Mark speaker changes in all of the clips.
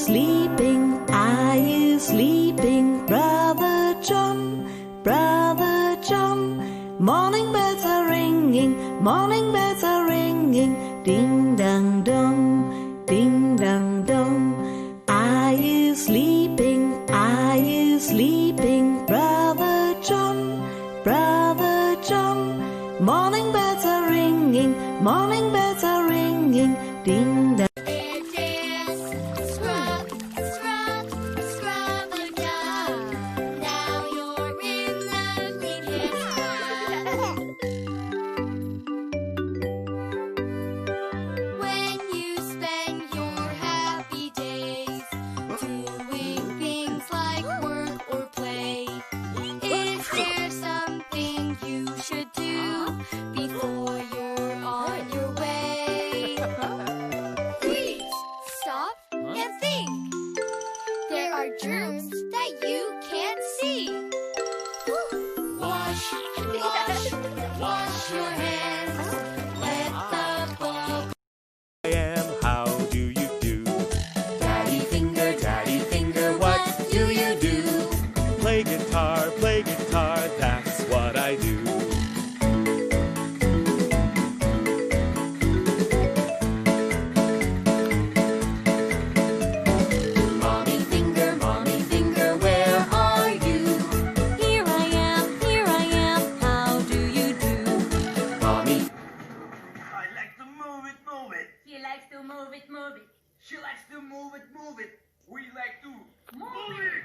Speaker 1: sleeping? Are you sleeping? Brother John, Brother John. Morning bells are ringing, morning bells are ringing. Ding dang dong, ding dang dong. Are you sleeping? Are you sleeping? Brother John, Brother John. Morning bells are ringing, morning bells are ringing. Ding dang.
Speaker 2: Play guitar, that's what I do.
Speaker 3: Mommy finger, where are you? Here I am, how do you do? Mommy.
Speaker 4: I like to move it.
Speaker 5: He likes to move it.
Speaker 4: She likes to move it. We like to move it.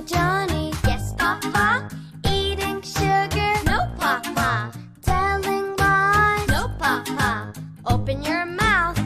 Speaker 3: Johnny, yes papa. Eating sugar, no papa. Telling lies, no papa. Open your mouth,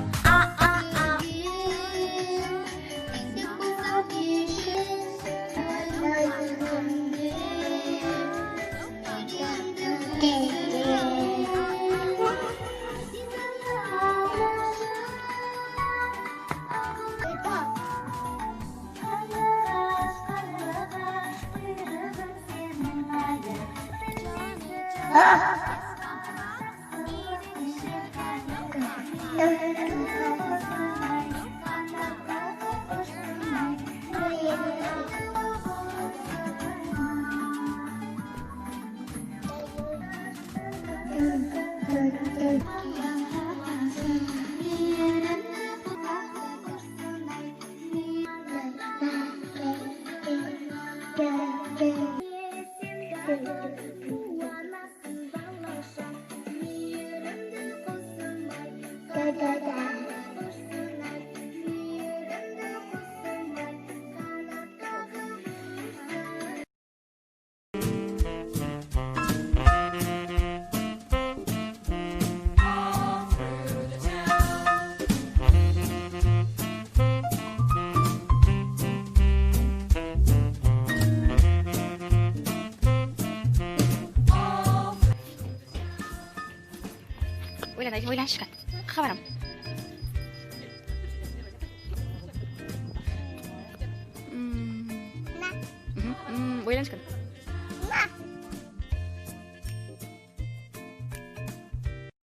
Speaker 5: ойланшы хабарым. Ойланшы